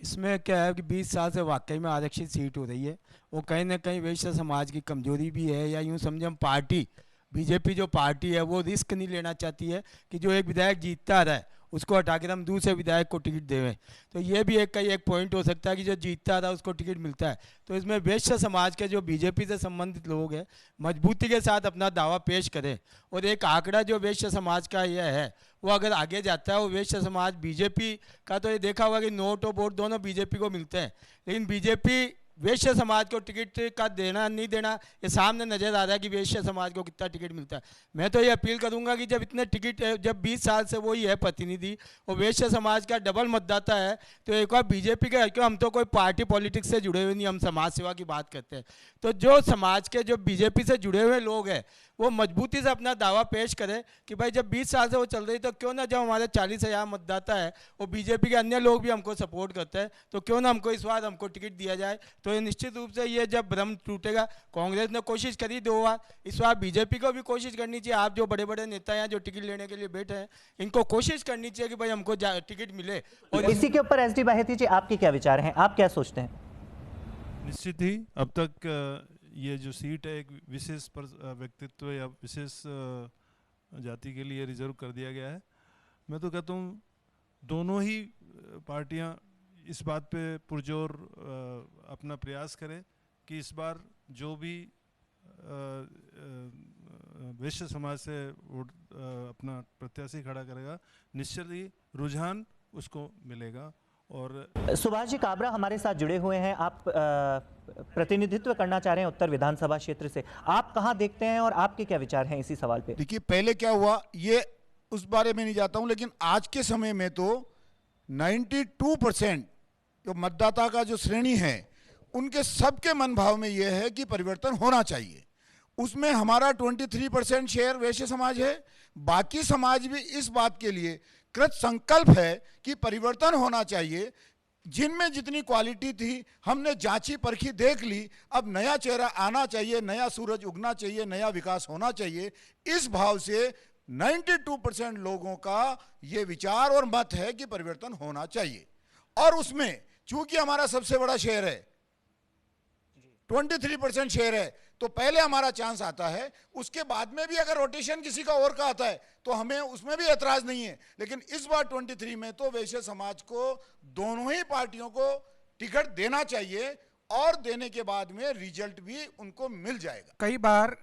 इसमें क्या है कि 20 साल से वाकई में आरक्षित सीट हो रही है, वो कहीं ना कहीं वैश्य समाज की कमजोरी भी है, या यूँ समझे हम पार्टी बीजेपी जो पार्टी है वो रिस्क नहीं लेना चाहती है कि जो एक विधायक जीतता रहा है उसको हटा कर हम दूसरे विधायक को टिकट देवें। तो ये भी एक पॉइंट हो सकता है कि जो जीतता रहा उसको टिकट मिलता है। तो इसमें वैश्य समाज के जो बीजेपी से संबंधित लोग हैं मजबूती के साथ अपना दावा पेश करें, और एक आंकड़ा जो वैश्य समाज का यह है वो अगर आगे जाता है, वो वैश्य समाज बीजेपी का तो ये देखा हुआ कि नोट और वोट दोनों बीजेपी को मिलते हैं, लेकिन बीजेपी वैश्य समाज को टिकट का देना नहीं देना ये सामने नजर आ रहा है कि वैश्य समाज को कितना टिकट मिलता है। मैं तो ये अपील करूंगा कि जब इतने टिकट जब 20 साल से वही है प्रतिनिधि और वैश्य समाज का डबल मतदाता है, तो एक बार बीजेपी का, क्यों हम तो कोई पार्टी पॉलिटिक्स से जुड़े हुए नहीं, हम समाज सेवा की बात करते हैं। तो जो समाज के जो बीजेपी से जुड़े हुए लोग हैं वो मजबूती से अपना दावा पेश करें कि भाई जब 20 साल से वो चल रही तो क्यों ना, जब हमारे 40,000 मतदाता है और बीजेपी के अन्य लोग भी हमको सपोर्ट करते हैं, तो क्यों ना हमको इस बार हमको टिकट दिया जाए। तो ये निश्चित रूप से ये जब भ्रम टूटेगा, कांग्रेस ने कोशिश करी 2 बार, इस बार बीजेपी को भी कोशिश करनी चाहिए। आप जो बड़े बड़े नेता हैं जो टिकट लेने के लिए बैठे हैं, इनको कोशिश करनी चाहिए कि भाई हमको टिकट मिले। और इसी के ऊपर एसडी बाहेती जी आपके क्या विचार हैं, आप क्या सोचते हैं? निश्चित ही अब तक ये जो सीट है एक विशेष व्यक्तित्व या विशेष जाति के लिए रिजर्व कर दिया गया है। मैं तो कहता हूँ दोनों ही पार्टियां इस बात पे पुरजोर अपना प्रयास करें कि इस बार जो भी वैश्य समाज से वोट अपना प्रत्याशी खड़ा करेगा, निश्चित ही रुझान उसको मिलेगा। और सुभाष जी काबरा हमारे साथ जुड़े हुए हैं, आप प्रतिनिधित्व करना चाह रहे हैं उत्तर विधानसभा क्षेत्र से, आप कहां देखते हैं और आपके क्या विचार हैं इसी सवाल पे? देखिए पहले क्या हुआ ये उस बारे में नहीं जाता हूं, लेकिन आज के समय में तो 92% जो मतदाता का जो श्रेणी है उनके सबके मन भाव में यह है कि परिवर्तन होना चाहिए। उसमें हमारा 23% शेयर वैश्य समाज है, बाकी समाज भी इस बात के लिए कृत संकल्प है कि परिवर्तन होना चाहिए। जिनमें जितनी क्वालिटी थी हमने जांची परखी देख ली, अब नया चेहरा आना चाहिए, नया सूरज उगना चाहिए, नया विकास होना चाहिए। इस भाव से 92% लोगों का ये विचार और मत है कि परिवर्तन होना चाहिए। और उसमें चूंकि हमारा सबसे बड़ा शेयर है, 23% शेयर है, तो पहले हमारा चांस आता है। उसके बाद में भी अगर रोटेशन किसी का और का आता है तो हमें उसमें भी एतराज नहीं है, लेकिन इस बार 23 में तो वैश्य समाज को दोनों ही पार्टियों को टिकट देना चाहिए और देने के बाद में रिजल्ट भी उनको मिल जाएगा। कई बार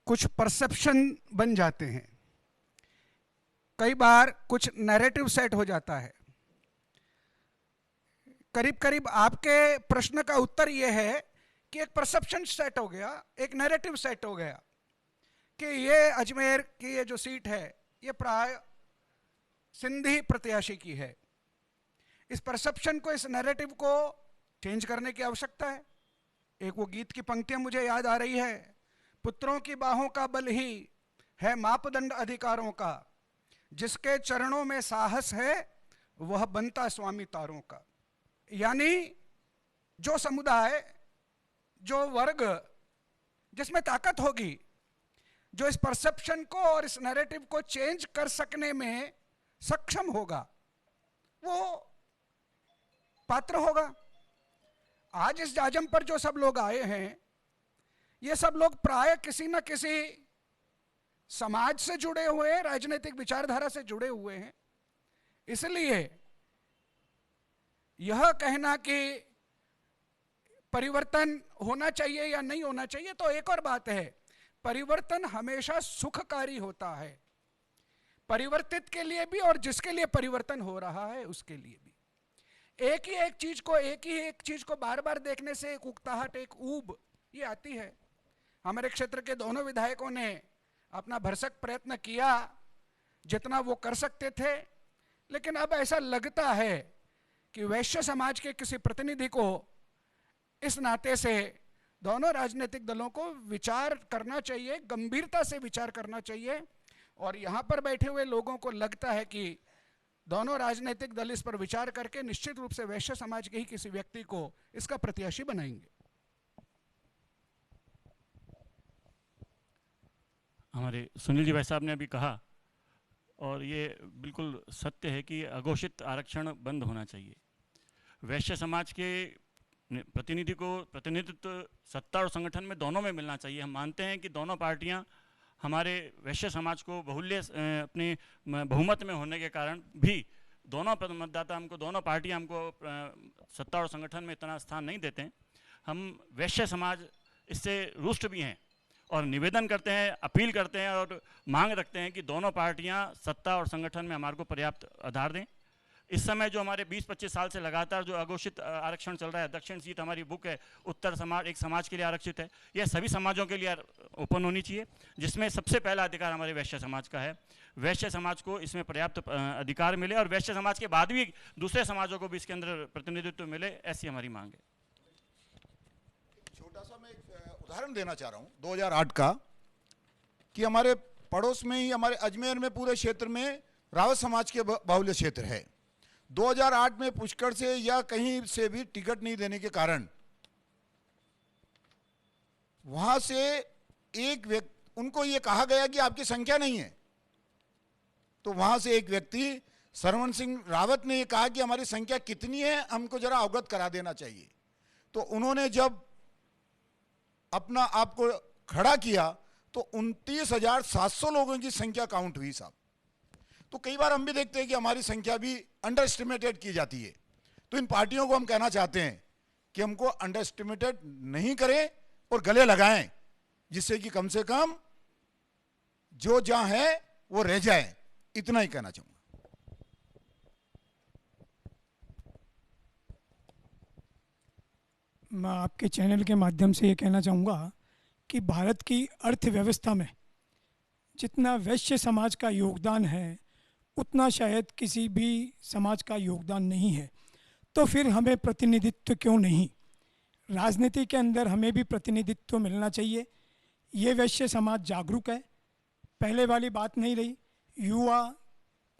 कुछ परसेप्शन बन जाते हैं, कई बार कुछ नैरेटिव सेट हो जाता है। करीब करीब आपके प्रश्न का उत्तर यह है कि एक परसेप्शन सेट हो गया, एक नैरेटिव सेट हो गया कि ये अजमेर की ये जो सीट है ये प्राय सिंधी प्रत्याशी की है। इस परसेप्शन को, इस नैरेटिव को चेंज करने की आवश्यकता है। एक वो गीत की पंक्तियां मुझे याद आ रही है, पुत्रों की बाहों का बल ही है मापदंड अधिकारों का, जिसके चरणों में साहस है वह बनता स्वामी तारों का। यानी जो समुदाय, जो वर्ग जिसमें ताकत होगी, जो इस परसेप्शन को और इस नैरेटिव को चेंज कर सकने में सक्षम होगा, वो पात्र होगा। आज इस जाजम पर जो सब लोग आए हैं, ये सब लोग प्राय किसी न किसी समाज से जुड़े हुए हैं, राजनीतिक विचारधारा से जुड़े हुए हैं। इसलिए यह कहना कि परिवर्तन होना चाहिए या नहीं होना चाहिए तो एक और बात है, परिवर्तन हमेशा सुखकारी होता है, परिवर्तित के लिए भी और जिसके लिए परिवर्तन हो रहा है उसके लिए भी। एक ही एक चीज को बार बार देखने से एक उकताहट, एक ऊब ये आती है। हमारे क्षेत्र के दोनों विधायकों ने अपना भरसक प्रयत्न किया जितना वो कर सकते थे, लेकिन अब ऐसा लगता है कि वैश्य समाज के किसी प्रतिनिधि को इस नाते से दोनों राजनीतिक दलों को विचार करना चाहिए, गंभीरता से विचार करना चाहिए। और यहाँ पर बैठे हुए लोगों को लगता है कि दोनों राजनीतिक दल इस पर विचार करके निश्चित रूप से वैश्य समाज के ही किसी व्यक्ति को इसका प्रत्याशी बनाएंगे। हमारे सुनील जी भाई साहब ने अभी कहा, और ये बिल्कुल सत्य है कि अघोषित आरक्षण बंद होना चाहिए। वैश्य समाज के प्रतिनिधित्व सत्ता और संगठन में दोनों में मिलना चाहिए। हम मानते हैं कि दोनों पार्टियां हमारे वैश्य समाज को अपनी बहुमत में होने के कारण भी दोनों मतदाता हमको, दोनों पार्टियां हमको सत्ता और संगठन में इतना स्थान नहीं देते हैं। हम वैश्य समाज इससे रुष्ट भी हैं और निवेदन करते हैं, अपील करते हैं और मांग रखते हैं कि दोनों पार्टियां सत्ता और संगठन में हमारे को पर्याप्त आधार दें। इस समय जो हमारे 20-25 साल से लगातार जो अघोषित आरक्षण चल रहा है, दक्षिण सीट हमारी बुक है, उत्तर समाज एक समाज के लिए आरक्षित है, यह सभी समाजों के लिए ओपन होनी चाहिए, जिसमें सबसे पहला अधिकार हमारे वैश्य समाज का है। वैश्य समाज को इसमें पर्याप्त अधिकार मिले और वैश्य समाज के बाद भी दूसरे समाजों को भी इसके अंदर प्रतिनिधित्व मिले, ऐसी हमारी मांग है। छोटा सा मैं एक उदाहरण देना चाह रहा हूँ 2008 का, कि हमारे पड़ोस में ही हमारे अजमेर में पूरे क्षेत्र में रावत समाज के बाहुल्य क्षेत्र है। 2008 में पुष्कर से या कहीं से भी टिकट नहीं देने के कारण वहां से एक व्यक्ति, उनको ये कहा गया कि आपकी संख्या नहीं है, तो वहां से एक व्यक्ति सरवण सिंह रावत ने ये कहा कि हमारी संख्या कितनी है, हमको जरा अवगत करा देना चाहिए। तो उन्होंने जब अपना आपको खड़ा किया तो 29,700 लोगों की संख्या काउंट हुई साहब। तो कई बार हम भी देखते हैं कि हमारी संख्या भी अंडर एस्टिमेटेड की जाती है। तो इन पार्टियों को हम कहना चाहते हैं कि हमको अंडर एस्टिमेटेड नहीं करें और गले लगाएं, जिससे कि कम से कम जो जहां है वो रह जाए। इतना ही कहना चाहूंगा। मैं आपके चैनल के माध्यम से ये कहना चाहूँगा कि भारत की अर्थव्यवस्था में जितना वैश्य समाज का योगदान है, उतना शायद किसी भी समाज का योगदान नहीं है। तो फिर हमें प्रतिनिधित्व क्यों नहीं? राजनीति के अंदर हमें भी प्रतिनिधित्व मिलना चाहिए। ये वैश्य समाज जागरूक है, पहले वाली बात नहीं रही, युवा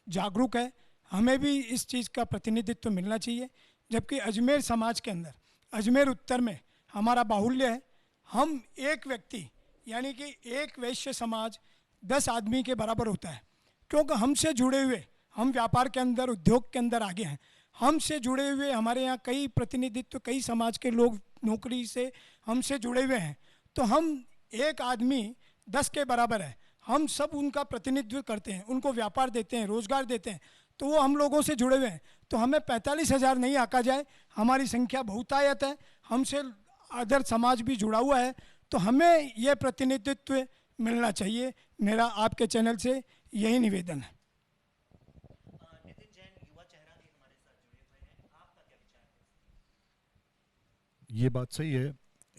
जागरूक है, हमें भी इस चीज़ का प्रतिनिधित्व मिलना चाहिए। जबकि अजमेर समाज के अंदर, अजमेर उत्तर में हमारा बाहुल्य है। हम एक व्यक्ति यानी कि एक वैश्य समाज 10 आदमी के बराबर होता है, क्योंकि हमसे जुड़े हुए, हम व्यापार के अंदर, उद्योग के अंदर आगे हैं। हमसे जुड़े हुए हमारे यहाँ कई प्रतिनिधित्व, कई समाज के लोग नौकरी से हमसे जुड़े हुए हैं। तो हम एक आदमी 10 के बराबर है, हम सब उनका प्रतिनिधित्व करते हैं, उनको व्यापार देते हैं, रोजगार देते हैं, तो वो हम लोगों से जुड़े हुए हैं। तो हमें 45,000 नहीं आका जाए, हमारी संख्या बहुतायत है, हमसे अदर समाज भी जुड़ा हुआ है, तो हमें यह प्रतिनिधित्व मिलना चाहिए। मेरा आपके चैनल से यही निवेदन है। ये बात सही है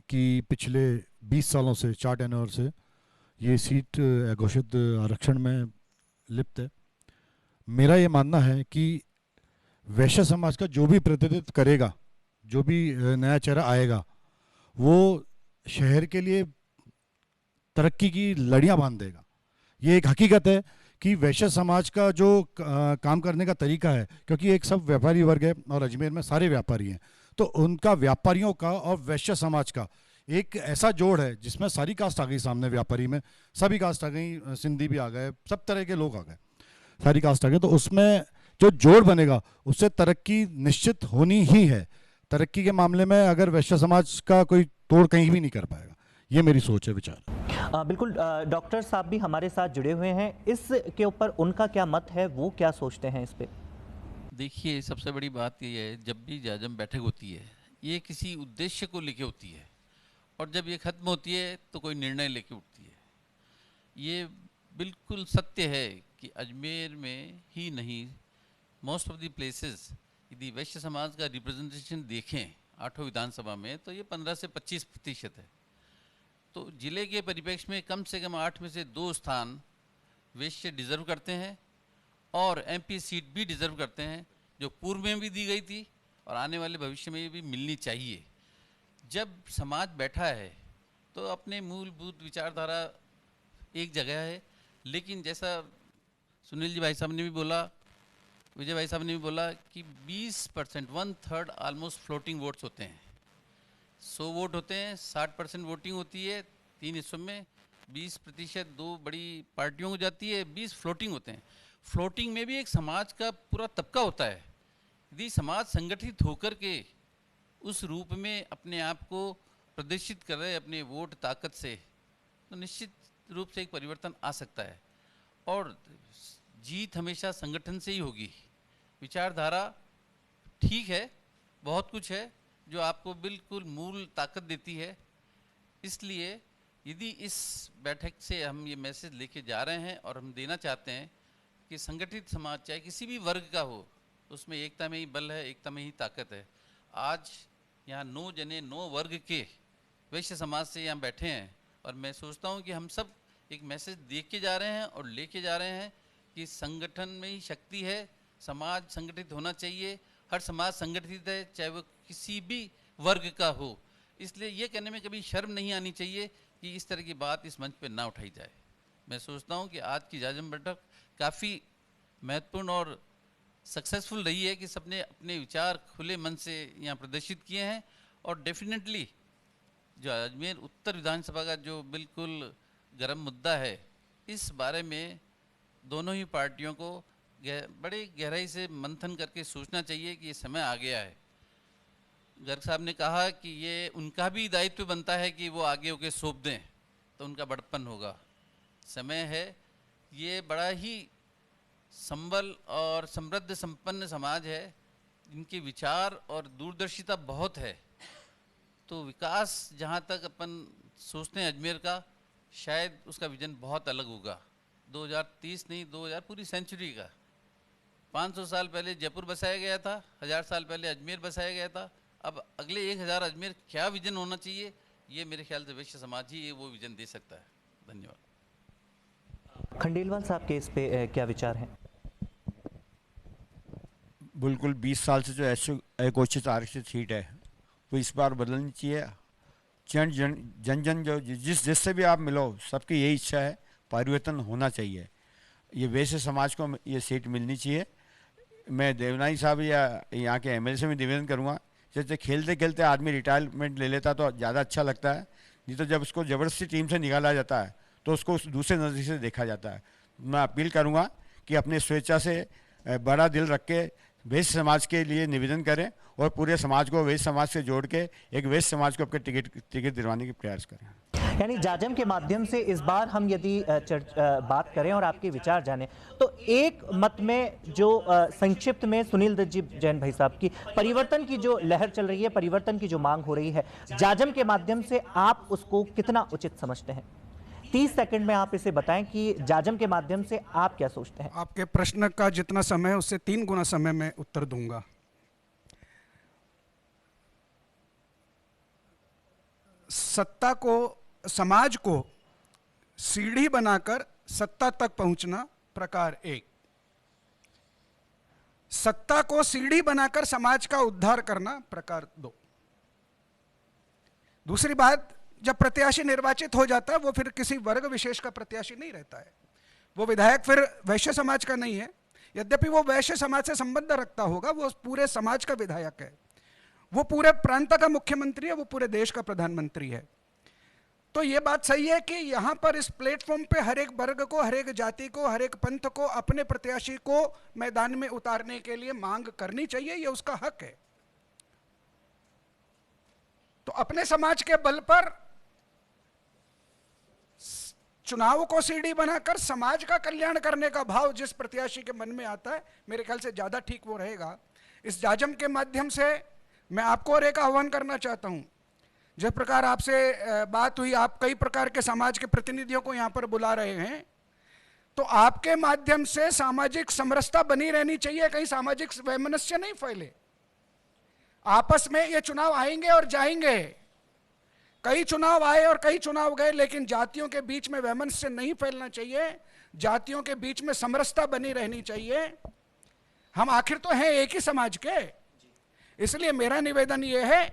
कि पिछले 20 सालों से, 4 टेन्योर से ये सीट घोषित आरक्षण में लिप्त है। मेरा ये मानना है कि वैश्य समाज का जो भी प्रतिनिधित्व करेगा, जो भी नया चेहरा आएगा, वो शहर के लिए तरक्की की लड़ियां बांध देगा। ये एक हकीकत है कि वैश्य समाज का जो काम करने का तरीका है, क्योंकि एक सब व्यापारी वर्ग है और अजमेर में सारे व्यापारी हैं, तो उनका व्यापारियों का और वैश्य समाज का एक ऐसा जोड़ है जिसमें सारी कास्ट आ गई सामने। व्यापारी में सभी कास्ट आ गई, सिंधी भी आ गए, सब तरह के लोग आ गए, सारी कास्ट आ गए। तो उसमें जो जोड़ बनेगा उससे तरक्की निश्चित होनी ही है। तरक्की के मामले में अगर वैश्य समाज का कोई तोड़ कहीं भी नहीं कर पाएगा, ये मेरी सोच है, विचार। बिल्कुल, डॉक्टर साहब भी हमारे साथ जुड़े हुए हैं, इसके ऊपर उनका क्या मत है, वो क्या सोचते हैं इस पे? देखिए, सबसे बड़ी बात ये है, जब भी जाजम बैठक होती है ये किसी उद्देश्य को लेके होती है, और जब ये ख़त्म होती है तो कोई निर्णय लेके उठती है। ये बिल्कुल सत्य है कि अजमेर में ही नहीं, मोस्ट ऑफ द प्लेसेस यदि वैश्य समाज का रिप्रेजेंटेशन देखें 8 विधानसभा में तो ये 15 से 25% है। तो ज़िले के परिप्रेक्ष्य में कम से कम 8 में से 2 स्थान वैश्य डिज़र्व करते हैं, और MP सीट भी डिजर्व करते हैं, जो पूर्व में भी दी गई थी और आने वाले भविष्य में भी मिलनी चाहिए। जब समाज बैठा है तो अपने मूलभूत विचारधारा एक जगह है, लेकिन जैसा सुनील जी भाई साहब ने भी बोला, विजय भाई साहब ने भी बोला कि 20%, 1/3 ऑलमोस्ट फ्लोटिंग वोट्स होते हैं। 100 वोट होते हैं, 60% वोटिंग होती है 3 हिस्सों में, 20% 2 बड़ी पार्टियों को जाती है, 20 फ्लोटिंग होते हैं। फ्लोटिंग में भी एक समाज का पूरा तबका होता है। यदि समाज संगठित होकर के उस रूप में अपने आप को प्रदर्शित कर रहे अपने वोट ताकत से, तो निश्चित रूप से एक परिवर्तन आ सकता है। और जीत हमेशा संगठन से ही होगी। विचारधारा ठीक है, बहुत कुछ है जो आपको बिल्कुल मूल ताकत देती है। इसलिए यदि इस बैठक से हम ये मैसेज लेके जा रहे हैं और हम देना चाहते हैं कि संगठित समाज चाहे किसी भी वर्ग का हो, उसमें एकता में ही बल है, एकता में ही ताकत है। आज यहाँ 9 जने 9 वर्ग के वैश्य समाज से यहाँ बैठे हैं और मैं सोचता हूँ कि हम सब एक मैसेज दे के जा रहे हैं और लेके जा रहे हैं कि संगठन में ही शक्ति है, समाज संगठित होना चाहिए। हर समाज संगठित है, चाहे वो किसी भी वर्ग का हो। इसलिए ये कहने में कभी शर्म नहीं आनी चाहिए कि इस तरह की बात इस मंच पे ना उठाई जाए। मैं सोचता हूँ कि आज की जाजम बैठक काफ़ी महत्वपूर्ण और सक्सेसफुल रही है कि सबने अपने विचार खुले मन से यहाँ प्रदर्शित किए हैं। और डेफिनेटली जो अजमेर उत्तर विधानसभा का जो बिल्कुल गर्म मुद्दा है, इस बारे में दोनों ही पार्टियों को बड़े गहराई से मंथन करके सोचना चाहिए कि ये समय आ गया है। गर्ग साहब ने कहा कि ये उनका भी दायित्व बनता है कि वो आगे होके सौंप दें तो उनका बड़प्पन होगा। समय है, ये बड़ा ही संबल और समृद्ध संपन्न समाज है, इनके विचार और दूरदर्शिता बहुत है। तो विकास जहाँ तक अपन सोचते हैं अजमेर का, शायद उसका विजन बहुत अलग होगा। 2030 नहीं, 2000 पूरी सेंचुरी का। 500 साल पहले जयपुर बसाया गया था, 1000 साल पहले अजमेर बसाया गया था। अब अगले 1000 अजमेर क्या विजन होना चाहिए, ये मेरे ख्याल से वैश्य समाज ही ये वो विजन दे सकता है। धन्यवाद। खंडेलवाल साहब के इस पे क्या विचार हैं? बिल्कुल 20 साल से जो अघोषित आरक्षित सीट है वो इस बार बदलनी चाहिए। जन जो जिससे भी आप मिलो, सबकी यही इच्छा है, परिवर्तन होना चाहिए। ये वैसे समाज को ये सीट मिलनी चाहिए। मैं देवनानी साहब या यहाँ के MLA से भी निवेदन करूँगा, जैसे खेलते खेलते आदमी रिटायरमेंट ले लेता तो ज़्यादा अच्छा लगता है, नहीं तो जब उसको ज़बरदस्ती टीम से निकाला जाता है तो उसको दूसरे नज़रिए से देखा जाता है। मैं अपील करूँगा कि अपने स्वेच्छा से बड़ा दिल रख के वैश्य समाज के लिए निवेदन करें और पूरे समाज को वैश्य समाज से जोड़ के एक वैश्य समाज को अपने टिकट दिलवाने की प्रयास करें। यानी जाजम के माध्यम से इस बार हम यदि बात करें और आपके विचार जानें, तो एक मत में जो संक्षिप्त में सुनील दत्त जी जैन भाई साहब की परिवर्तन की जो लहर चल रही है, परिवर्तन की जो मांग हो रही है, जाजम के माध्यम से आप उसको कितना उचित समझते हैं? 30 सेकंड में आप इसे बताएं कि जाजम के माध्यम से आप क्या सोचते हैं। आपके प्रश्न का जितना समय है उससे 3 गुना समय में उत्तर दूंगा। सत्ता को, समाज को सीढ़ी बनाकर सत्ता तक पहुंचना, प्रकार 1। सत्ता को सीढ़ी बनाकर समाज का उद्धार करना, प्रकार 2। दूसरी बात, जब प्रत्याशी निर्वाचित हो जाता है वो फिर किसी वर्ग विशेष का प्रत्याशी नहीं रहता है। वो विधायक फिर वैश्य समाज का नहीं है, यद्यपि वो वैश्य समाज से संबंध रखता होगा, वो पूरे समाज का विधायक है, वो पूरे प्रांत का मुख्यमंत्री है, वो पूरे देश का प्रधानमंत्री है। तो ये बात सही है कि यहाँ पर इस प्लेटफॉर्म पे हर एक वर्ग को, हर एक जाति को, हर एक पंथ को अपने प्रत्याशी को मैदान में उतारने के लिए मांग करनी चाहिए, ये उसका हक है। तो अपने समाज के बल पर चुनाव को सीढ़ी बनाकर समाज का कल्याण करने का भाव जिस प्रत्याशी के मन में आता है, मेरे ख्याल से ज्यादा ठीक वो रहेगा। इस जाजम के माध्यम से मैं आपको और एक आह्वान करना चाहता हूं। जिस प्रकार आपसे बात हुई, आप कई प्रकार के समाज के प्रतिनिधियों को यहां पर बुला रहे हैं, तो आपके माध्यम से सामाजिक समरसता बनी रहनी चाहिए, कहीं सामाजिक वैमनस्य नहीं फैले। आपस में ये चुनाव आएंगे और जाएंगे, कई चुनाव आए और कई चुनाव गए, लेकिन जातियों के बीच में वैमनस्य नहीं फैलना चाहिए। जातियों के बीच में समरसता बनी रहनी चाहिए। हम आखिर तो हैं एक ही समाज के, इसलिए मेरा निवेदन यह है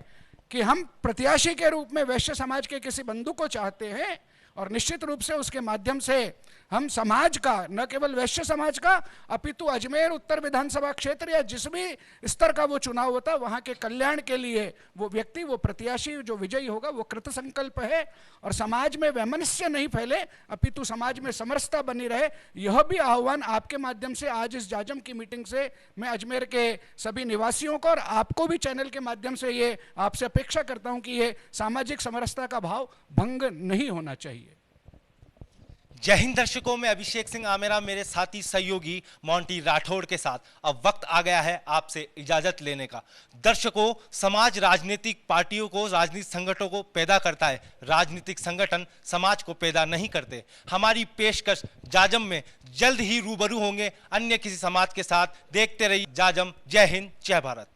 कि हम प्रत्याशी के रूप में वैश्य समाज के किसी बंधु को चाहते हैं और निश्चित रूप से उसके माध्यम से हम समाज का, न केवल वैश्य समाज का, अपितु अजमेर उत्तर विधानसभा क्षेत्र या जिस भी स्तर का वो चुनाव होता है वहाँ के कल्याण के लिए वो व्यक्ति, वो प्रत्याशी जो विजयी होगा वो कृत संकल्प है और समाज में वैमनस्य नहीं फैले अपितु समाज में समरसता बनी रहे। यह भी आह्वान आपके माध्यम से आज इस जाजम की मीटिंग से मैं अजमेर के सभी निवासियों को और आपको भी चैनल के माध्यम से ये आपसे अपेक्षा करता हूँ कि ये सामाजिक समरसता का भाव भंग नहीं होना चाहिए। जय हिंद दर्शकों, मैं अभिषेक सिंह आमेरा मेरे साथी सहयोगी मोंटी राठौड़ के साथ अब वक्त आ गया है आपसे इजाजत लेने का। दर्शकों, समाज राजनीतिक पार्टियों को, राजनीतिक संगठनों को पैदा करता है, राजनीतिक संगठन समाज को पैदा नहीं करते। हमारी पेशकश जाजम में जल्द ही रूबरू होंगे अन्य किसी समाज के साथ। देखते रहिए जाजम। जय हिंद, जय भारत।